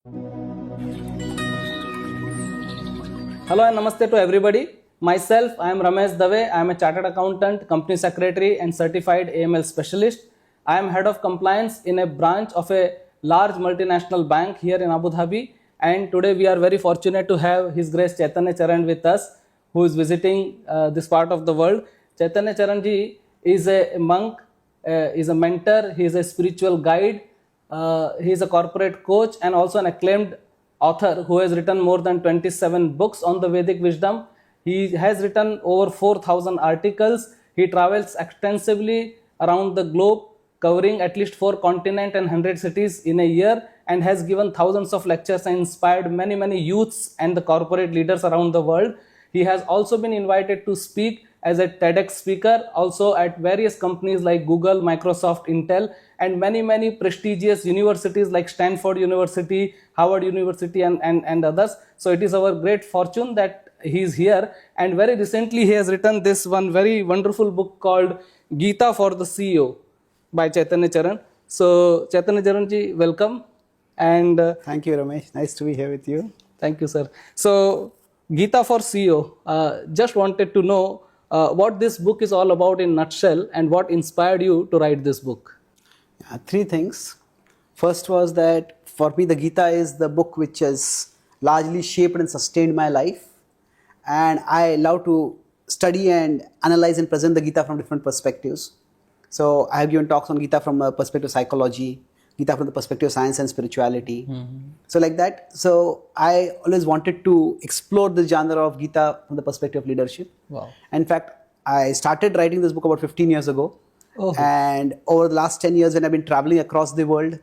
Hello and namaste to everybody. Myself, I am Ramesh Dave. I am a chartered accountant, company secretary, and certified AML specialist. I am head of compliance in a branch of a large multinational bank here in Abu Dhabi. And today we are very fortunate to have His Grace Chaitanya Charan with us, who is visiting this part of the world. Chaitanya Charan ji is a monk, is a mentor, he is a spiritual guide, he is a corporate coach, and also an acclaimed author who has written more than 27 books on the Vedic wisdom. He has written over 4,000 articles. He travels extensively around the globe, covering at least 4 continents and 100 cities in a year, and has given thousands of lectures and inspired many youths and the corporate leaders around the world. He has also been invited to speak as a TEDx speaker, also at various companies like Google, Microsoft, Intel, and many prestigious universities like Stanford University, Harvard University, and others. So it is our great fortune that he is here. And very recently he has written this one very wonderful book called Gita for the CEO by Chaitanya Charan. So Chaitanya Charan ji, welcome. And thank you, Ramesh. Nice to be here with you. Thank you, sir. So Gita for CEO, just wanted to know what this book is all about in nutshell, and what inspired you to write this book. 3 things. First was that for me the Gita is the book which has largely shaped and sustained my life, and I love to study and analyze and present the Gita from different perspectives. So I have given talks on Gita from a perspective of psychology, Gita from the perspective of science and spirituality. So like that. So I always wanted to explore the genre of Gita from the perspective of leadership. Wow. In fact, I started writing this book about 15 years ago. Oh. And over the last 10 years when I've been traveling across the world,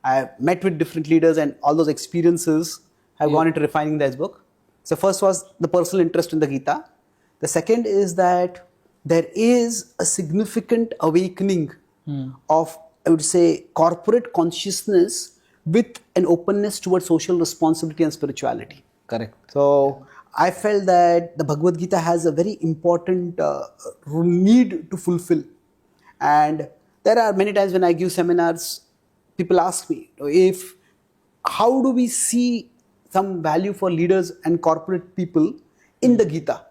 I've met with different leaders, and all those experiences have gone into refining this book. So first was the personal interest in the Gita. The second is that there is a significant awakening of, I would say, corporate consciousness with an openness towards social responsibility and spirituality. Correct. So I felt that the Bhagavad Gita has a very important need to fulfill. And there are many times when I give seminars, people ask me, how do we see some value for leaders and corporate people in the Gita?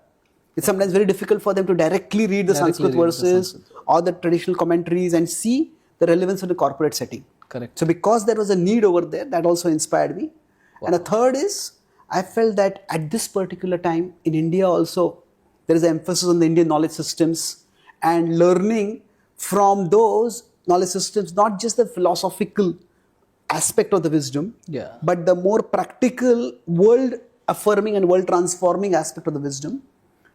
It's sometimes very difficult for them to directly read the Sanskrit verses or the traditional commentaries and see the relevance of the corporate setting. Correct. So because there was a need over there, that also inspired me. Wow. And a third is, I felt that at this particular time in India also, there is an emphasis on the Indian knowledge systems and learning from those knowledge systems, not just the philosophical aspect of the wisdom, but the more practical, world affirming and world transforming aspect of the wisdom.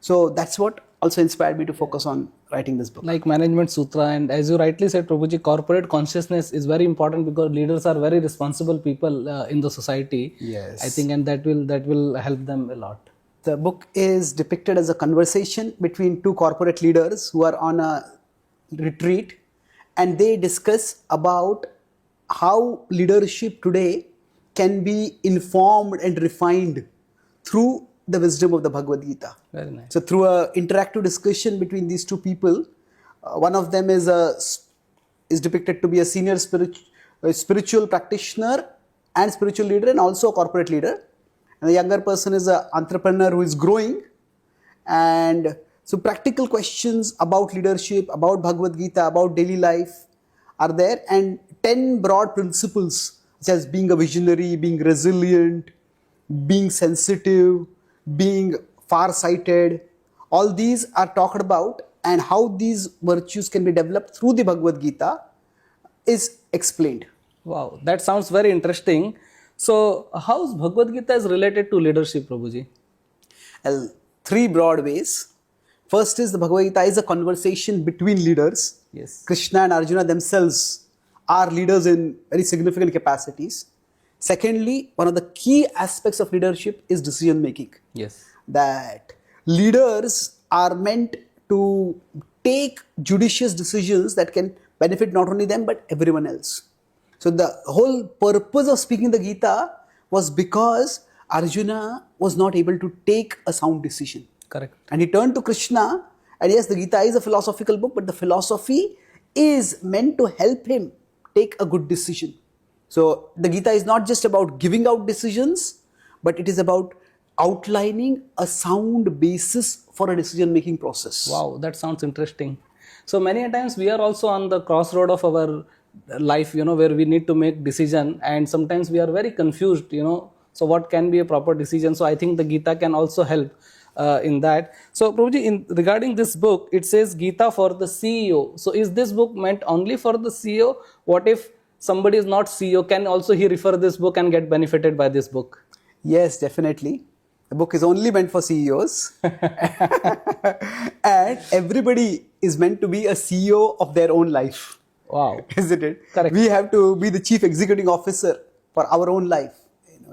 So that's what also inspired me to focus on writing this book. Like Management Sutra, and as you rightly said, Prabhuji, corporate consciousness is very important because leaders are very responsible people in the society. Yes. I think, and that will help them a lot. The book is depicted as a conversation between 2 corporate leaders who are on a retreat, and they discuss about how leadership today can be informed and refined through the wisdom of the Bhagavad Gita. Very nice. So through an interactive discussion between these 2 people, one of them is depicted to be a senior spiritual practitioner and spiritual leader, and also a corporate leader. And the younger person is an entrepreneur who is growing. And so practical questions about leadership, about Bhagavad Gita, about daily life are there, and 10 broad principles such as being a visionary, being resilient, being sensitive, being far-sighted, all these are talked about, and how these virtues can be developed through the Bhagavad Gita is explained. Wow, that sounds very interesting. So how is Bhagavad Gita is related to leadership, Prabhuji? Well, 3 broad ways. First is the Bhagavad Gita is a conversation between leaders. Yes. Krishna and Arjuna themselves are leaders in very significant capacities. Secondly, one of the key aspects of leadership is decision making. Yes. That leaders are meant to take judicious decisions that can benefit not only them but everyone else. So the whole purpose of speaking the Gita was because Arjuna was not able to take a sound decision. Correct. And he turned to Krishna, and yes, the Gita is a philosophical book, but the philosophy is meant to help him take a good decision. So the Gita is not just about giving out decisions, but it is about outlining a sound basis for a decision making process. Wow, that sounds interesting. So many a times we are also on the crossroad of our life, where we need to make decision, and sometimes we are very confused, So what can be a proper decision? So I think the Gita can also help in that. So Prabhuji, regarding this book, it says Gita for the CEO. So is this book meant only for the CEO? What if somebody is not CEO? Can also he refer this book and get benefited by this book? Yes, definitely. The book is only meant for CEOs. And everybody is meant to be a CEO of their own life. Wow. Isn't it? Correct. We have to be the chief executive officer for our own life.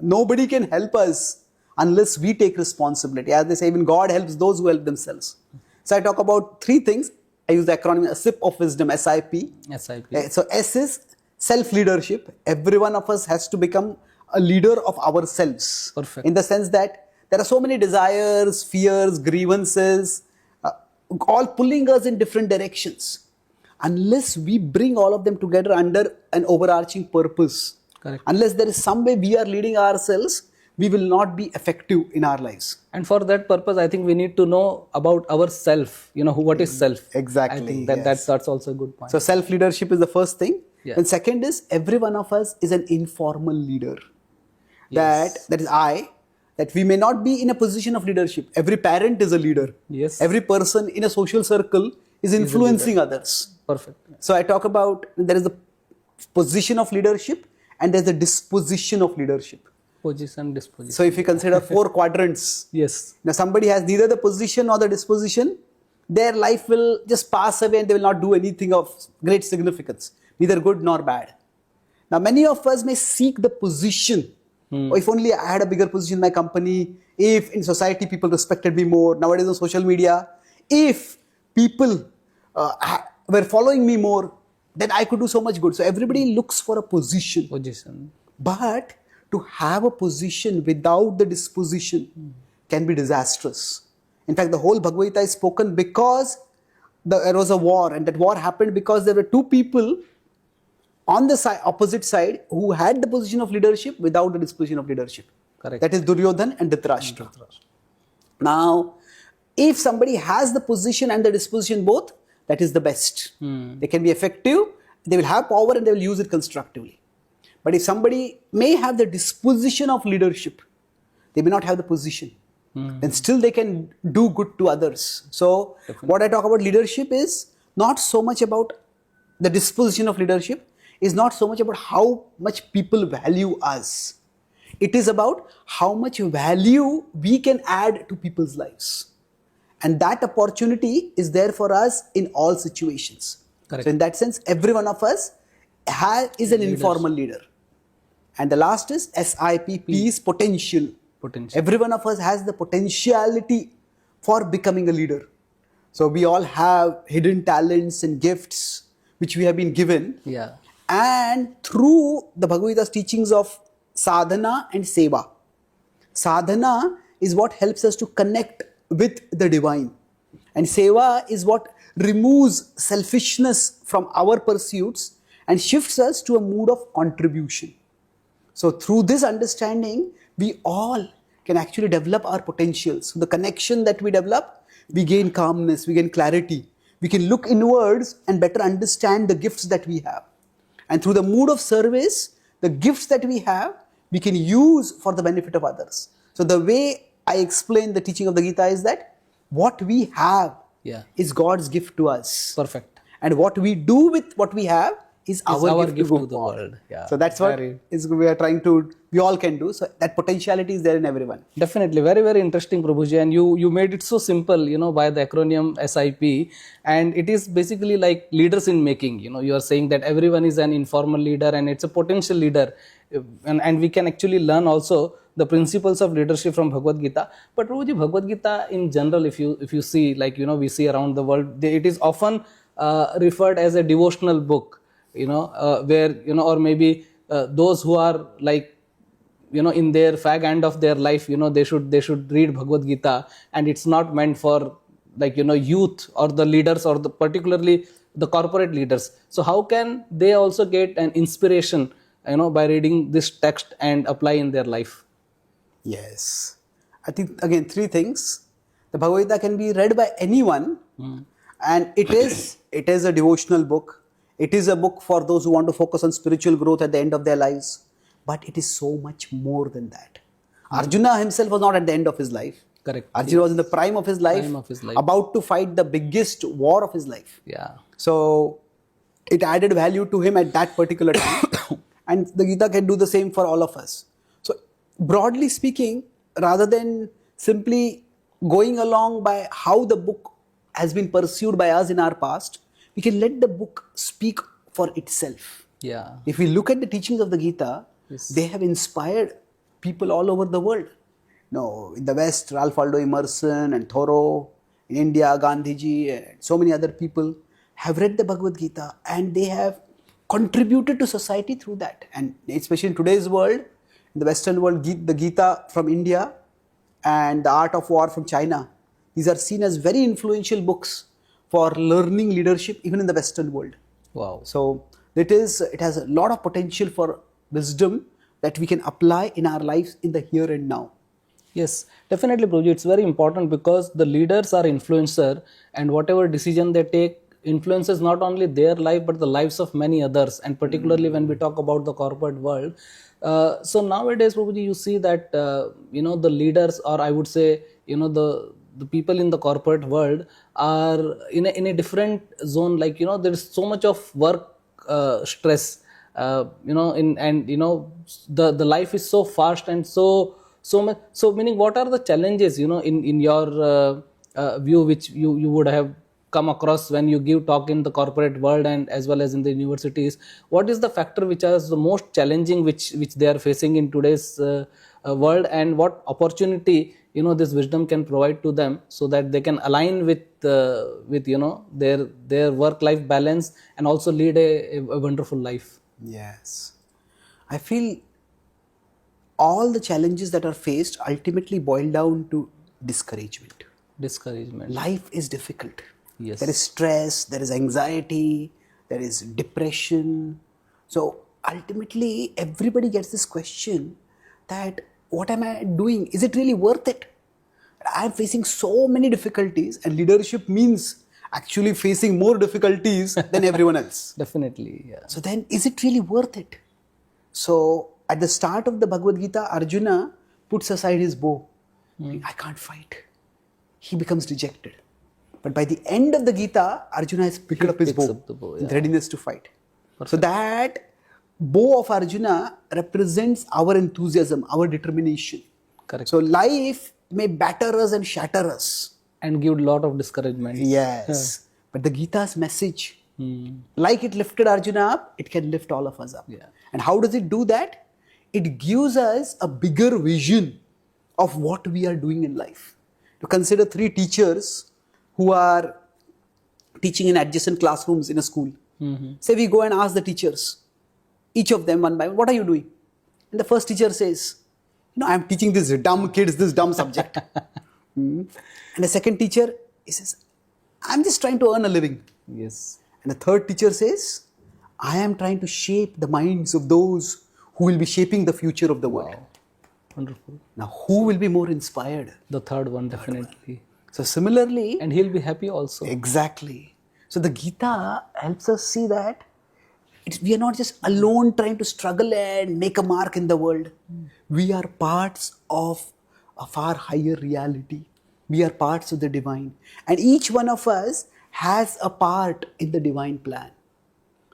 Nobody can help us unless we take responsibility. As they say, even God helps those who help themselves. So I talk about three things. I use the acronym a sip of wisdom, SIP. SIP. So S is self-leadership. Every one of us has to become a leader of ourselves. Perfect. In the sense that there are so many desires, fears, grievances, all pulling us in different directions. Unless we bring all of them together under an overarching purpose, Correct. unless there is some way we are leading ourselves, we will not be effective in our lives. And for that purpose, I think we need to know about ourself. What is self? Exactly, I think yes. that's also a good point. So self-leadership is the first thing. Yeah. And second is every one of us is an informal leader. Yes. That is that we may not be in a position of leadership. Every parent is a leader. Yes. Every person in a social circle is influencing others. Perfect. So So I talk about there is the position of leadership and there's the disposition of leadership. position, disposition. So if you consider 4 quadrants, Yes. now somebody has neither the position nor the disposition, their life will just pass away and they will not do anything of great significance, neither good nor bad. Now many of us may seek the position. Or if only I had a bigger position in my company, if in society people respected me more, nowadays on social media, if people were following me more, then I could do so much good. So everybody looks for a position. Position. But to have a position without the disposition can be disastrous. In fact, the whole Bhagavad Gita is spoken because there was a war, and that war happened because there were 2 people on the opposite side who had the position of leadership without the disposition of leadership. Correct. That is Duryodhan and Dhritarashtra. Now, if somebody has the position and the disposition both, that is the best. They can be effective, they will have power and they will use it constructively. But if somebody may have the disposition of leadership, they may not have the position, then still they can do good to others. So what I talk about leadership is not so much about the disposition of leadership, is not so much about how much people value us. It is about how much value we can add to people's lives. And that opportunity is there for us in all situations. Correct. So in that sense, every one of us is an informal leader. And the last is SIP, P is potential. Potential. Every one of us has the potentiality for becoming a leader. So we all have hidden talents and gifts which we have been given. Yeah. And through the Bhagavad Gita's teachings of sadhana and seva. Sadhana is what helps us to connect with the divine. And seva is what removes selfishness from our pursuits and shifts us to a mood of contribution. So through this understanding, we all can actually develop our potentials. So the connection that we develop, we gain calmness, we gain clarity. We can look inwards and better understand the gifts that we have. And through the mood of service, the gifts that we have, we can use for the benefit of others. So the way I explain the teaching of the Gita is that what we have is God's gift to us. Perfect. And what we do with what we have is our gift to the world. Yeah. So that's what we all can do. So that potentiality is there in everyone. Definitely. Very, very interesting, Prabhuji. And you made it so simple, by the acronym SIP. And it is basically like leaders in making. You are saying that everyone is an informal leader and it's a potential leader. And we can actually learn also the principles of leadership from Bhagavad Gita. But Prabhuji, Bhagavad Gita in general, if you see, we see around the world, it is often referred as a devotional book. Where, or maybe those who are in their fag end of their life, they should read Bhagavad Gita, and it's not meant for youth or the leaders or particularly the corporate leaders. So how can they also get an inspiration by reading this text and apply in their life? Yes. I think again three things. The Bhagavad Gita can be read by anyone, and it is a devotional book. It is a book for those who want to focus on spiritual growth at the end of their lives. But it is so much more than that. Arjuna himself was not at the end of his life. Correct. Arjuna was in the prime of his life, Prime of his life. about to fight the biggest war of his life. Yeah. So it added value to him at that particular time. And the Gita can do the same for all of us. So broadly speaking, rather than simply going along by how the book has been pursued by us in our past, we can let the book speak for itself. Yeah. If we look at the teachings of the Gita, Yes. they have inspired people all over the world. No, in the West, Ralph Waldo Emerson and Thoreau. In India, Gandhiji and so many other people have read the Bhagavad Gita, and they have contributed to society through that. And especially in today's world, in the Western world, the Gita from India and the Art of War from China, these are seen as very influential books for learning leadership even in the Western world. Wow. So it has a lot of potential for wisdom that we can apply in our lives in the here and now. Yes, definitely, Prabhuji. It's very important because the leaders are influencer, and whatever decision they take influences not only their life but the lives of many others. And particularly when we talk about the corporate world, so nowadays, Prabhuji, you see that the leaders, or I would say the people in the corporate world are in a different zone. Like there is so much of work stress. The life is so fast and so much. So meaning, what are the challenges in your view, which you would have come across when you give talk in the corporate world and as well as in the universities? What is the factor which is the most challenging, which they are facing in today's world, and what opportunity this wisdom can provide to them so that they can align with their work life balance and also lead a wonderful life? Yes. I feel all the challenges that are faced ultimately boil down to discouragement. Discouragement. Life is difficult. Yes. There is stress, there is anxiety, there is depression. So ultimately, everybody gets this question that what am I doing? Is it really worth it? I am facing so many difficulties, and leadership means actually facing more difficulties than everyone else. Definitely, yeah. So then, is it really worth it? So at the start of the Bhagavad Gita, Arjuna puts aside his bow. I can't fight. He becomes dejected. But by the end of the Gita, Arjuna has picked up his picks bow, up the bow, with readiness to fight. So that bow of Arjuna represents our enthusiasm, our determination. Correct. So life may batter us and shatter us. And give a lot of discouragement. Yes. But the Gita's message, like it lifted Arjuna up, it can lift all of us up. Yeah. And how does it do that? It gives us a bigger vision of what we are doing in life. To consider three teachers who are teaching in adjacent classrooms in a school. Say we go and ask the teachers, each of them one by one, what are you doing? And the first teacher says, I am teaching these dumb kids this dumb subject. And the second teacher, he says, I'm just trying to earn a living. Yes. And the third teacher says, I am trying to shape the minds of those who will be shaping the future of the world. Wow. Wonderful. Now, who will be more inspired? The third one, definitely. So similarly, And he'll be happy also. exactly. So the Gita helps us see that we are not just alone trying to struggle and make a mark in the world. We are parts of a far higher reality. We are parts of the divine. And each one of us has a part in the divine plan.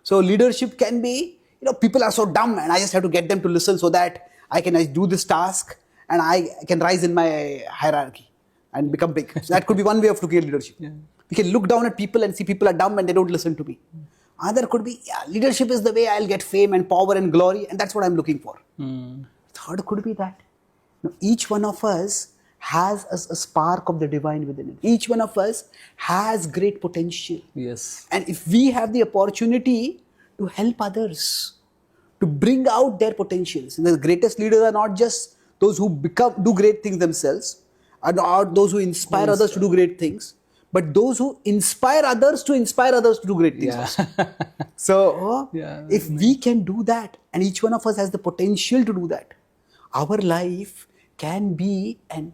So leadership can be, people are so dumb and I just have to get them to listen so that I do this task and I can rise in my hierarchy and become big. So that could be one way of looking at leadership. Yeah. We can look down at people and see people are dumb and they don't listen to me. Other could be, leadership is the way I'll get fame and power and glory, and that's what I'm looking for. Third could be that each one of us has a spark of the divine within it. Each one of us has great potential. Yes. And if we have the opportunity to help others, to bring out their potentials, and the greatest leaders are not just those who do great things themselves, or those who inspire others to do great things, but those who inspire others to do great things also. So Yeah, if we can do that, and each one of us has the potential to do that, our life can be an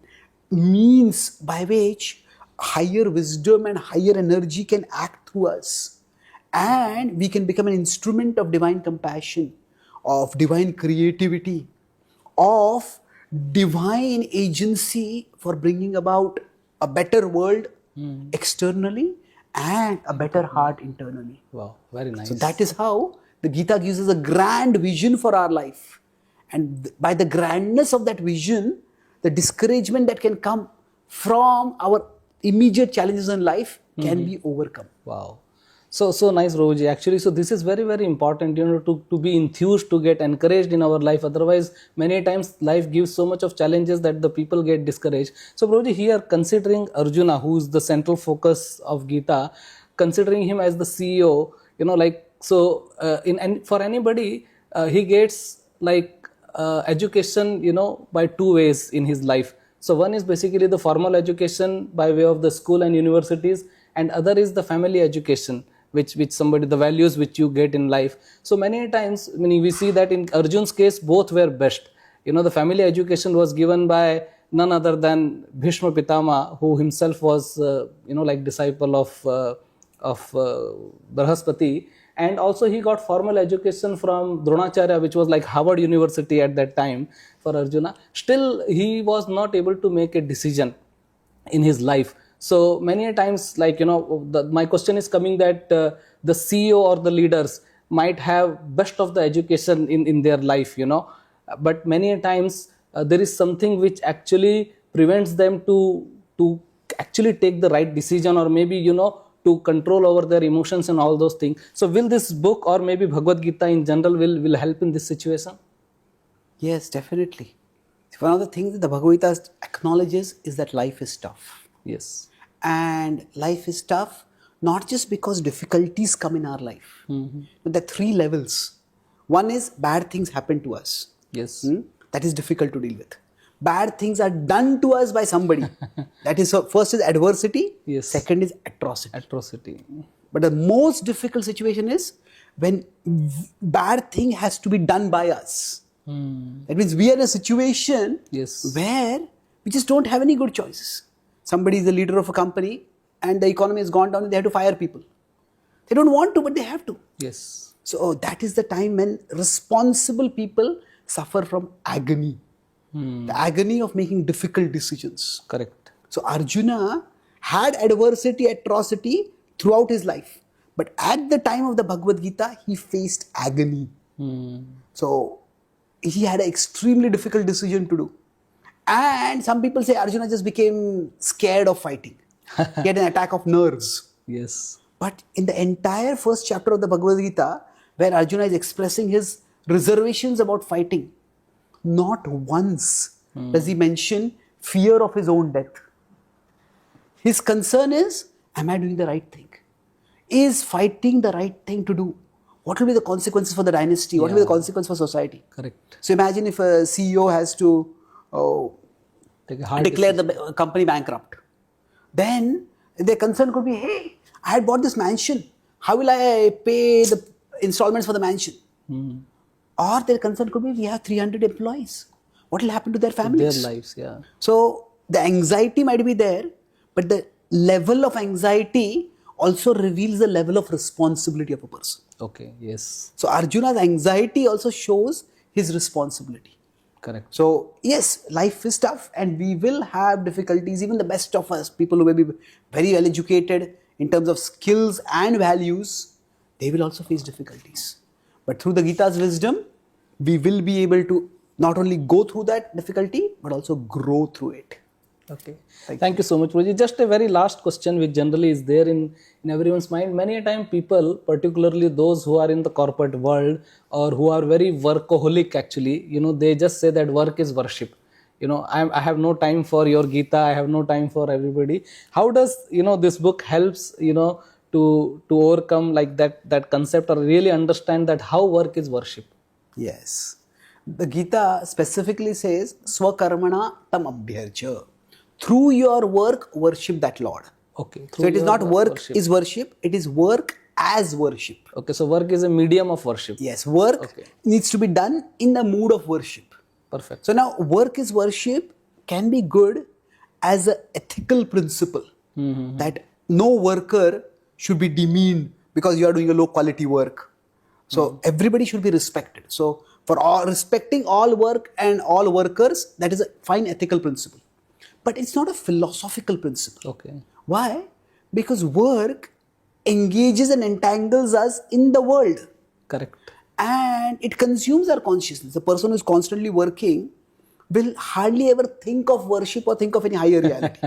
means by which higher wisdom and higher energy can act through us, and we can become an instrument of divine compassion, of divine creativity, of divine agency for bringing about a better world externally and a better heart internally. Wow, very nice. So that is how the Gita gives us a grand vision for our life. And by the grandness of that vision, the discouragement that can come from our immediate challenges in life can be overcome. Wow. So nice, Roji. Actually, so this is very, very important, to be enthused, to get encouraged in our life. Otherwise, many times life gives so much of challenges that the people get discouraged. So, Roji, here considering Arjuna, who is the central focus of Gita, considering him as the CEO, and for anybody, he gets education, by two ways in his life. So one is basically the formal education by way of the school and universities, and other is the family education, which somebody, the values which you get in life. So many times when we see that in Arjun's case, both were best. The family education was given by none other than Bhishma Pitama, who himself was, disciple of Brahaspati. And also he got formal education from Dronacharya, which was like Harvard University at that time for Arjuna. Still, he was not able to make a decision in his life. So many a times, my question is coming that the CEO or the leaders might have best of the education in their life, but many a times there is something which actually prevents them to actually take the right decision, or maybe, to control over their emotions and all those things. So will this book, or maybe Bhagavad Gita in general, will help in this situation? Yes, definitely. One of the things that the Bhagavad Gita acknowledges is that life is tough. Yes. And life is tough not just because difficulties come in our life, but there are three levels. One is bad things happen to us. Yes. That is difficult to deal with. Bad things are done to us by somebody. That is, first is adversity. Yes. Second is atrocity. Atrocity. But the most difficult situation is when bad thing has to be done by us. That means we are in a situation Yes. where we just don't have any good choices. Somebody is the leader of a company and the economy has gone down and they have to fire people. They don't want to, but they have to. Yes. So that is the time when responsible people suffer from agony. The agony of making difficult decisions. Correct. So Arjuna had adversity, atrocity throughout his life. But at the time of the Bhagavad Gita, he faced agony. So he had an extremely difficult decision to do. And some people say Arjuna just became scared of fighting. He had an attack of nerves. Yes. But in the entire first chapter of the Bhagavad Gita, where Arjuna is expressing his reservations about fighting, not once does he mention fear of his own death. His concern is, am I doing the right thing? Is fighting the right thing to do? What will be the consequences for the dynasty? What will be the consequence for society? Correct. So imagine if a CEO has to Take a hard declare the company bankrupt. Then their concern could be, hey, I had bought this mansion. How will I pay the installments for the mansion? Or their concern could be, we have 300 employees. What will happen to their families? Their lives, yeah. So the anxiety might be there, but the level of anxiety also reveals the level of responsibility of a person. Okay, yes. So Arjuna's anxiety also shows his responsibility. Correct. So yes, life is tough and we will have difficulties. Even the best of us, people who may be very well educated in terms of skills and values, they will also face difficulties. But through the Gita's wisdom, we will be able to not only go through that difficulty, but also grow through it. Okay. Thank you so much, Roji. Just a very last question, which generally is there in everyone's mind. Many a time people, particularly those who are in the corporate world or who are very workaholic actually, they just say that work is worship. I have no time for your Gita, I have no time for everybody. How does, this book helps, to overcome like that concept, or really understand that how work is worship? Yes. The Gita specifically says, Swakarmana tam abhyarcha. Through your work, worship that Lord. Okay. So it is not work worship. is worship, it is work as worship. Okay, so work is a medium of worship. Yes, work Okay. needs to be done in the mood of worship. Perfect. So now work is worship can be good as an ethical principle that no worker should be demeaned because you are doing a low quality work. So everybody should be respected. So for all respecting all work and all workers, that is a fine ethical principle. But it's not a philosophical principle. Okay. Why? Because work engages and entangles us in the world Correct. and it consumes our consciousness. The person who is constantly working will hardly ever think of worship or think of any higher reality.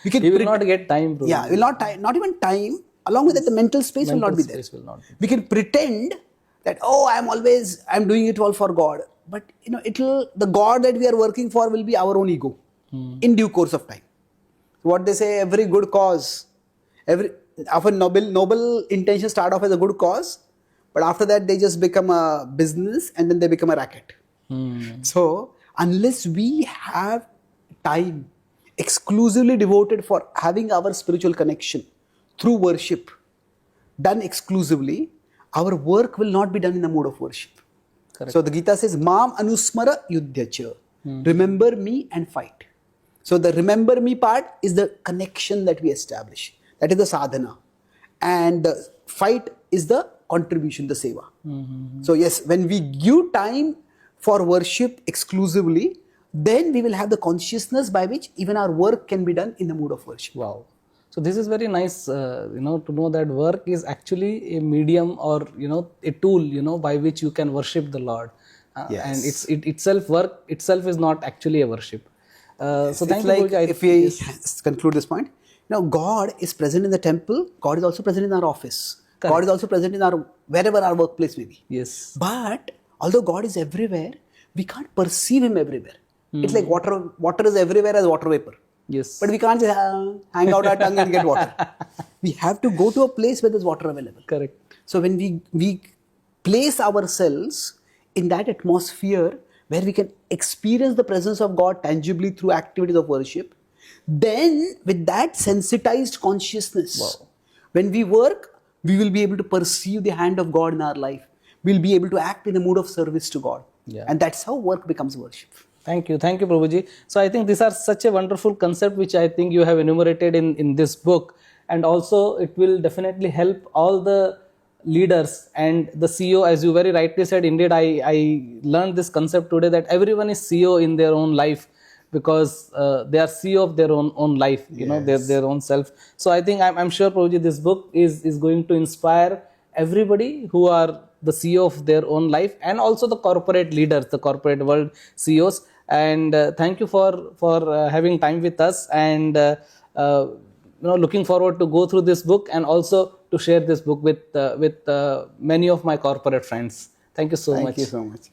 We can He will not get time, bro. yeah, will not even time. Along with that, the mental space will not be there. Space will not be. We can pretend that I'm doing it all for God, but the God that we are working for will be our own ego in due course of time. What they say, every good cause, every often noble intentions start off as a good cause, but after that they just become a business and then they become a racket. So unless we have time exclusively devoted for having our spiritual connection through worship done exclusively, our work will not be done in the mode of worship. Correct. So the Gita says, Mam anusmara yudhyacha. Remember me and fight. So the remember me part is the connection that we establish. That is the sadhana. And the fight is the contribution, the seva. So yes, when we give time for worship exclusively, then we will have the consciousness by which even our work can be done in the mood of worship. Wow. So this is very nice, to know that work is actually a medium or, a tool, by which you can worship the Lord. Yes. And work itself is not actually a worship. So thank you, Like Guruji. if we conclude this point, God is present in the temple, God is also present in our office. Correct. God is also present in wherever our workplace may be. Yes. But although God is everywhere, we can't perceive Him everywhere. It's like water. Water is everywhere as water vapor. Yes. But we can't just hang out our tongue and get water. We have to go to a place where there's water available. Correct. So when we place ourselves in that atmosphere where we can experience the presence of God tangibly through activities of worship, then with that sensitized consciousness, when we work, we will be able to perceive the hand of God in our life. We'll be able to act in a mood of service to God. Yeah. And that's how work becomes worship. Thank you, Prabhuji. So I think these are such a wonderful concept which I think you have enumerated in this book, and also it will definitely help all the leaders and the CEO, as you very rightly said. Indeed, I learned this concept today that everyone is CEO in their own life because they are CEO of their own life, their own self. So I think I'm sure, Prabhuji, this book is going to inspire everybody who are the CEO of their own life and also the corporate leaders, the corporate world CEOs. And thank you for having time with us, and looking forward to go through this book and also to share this book with many of my corporate friends. Thank you so much. Thank you so much.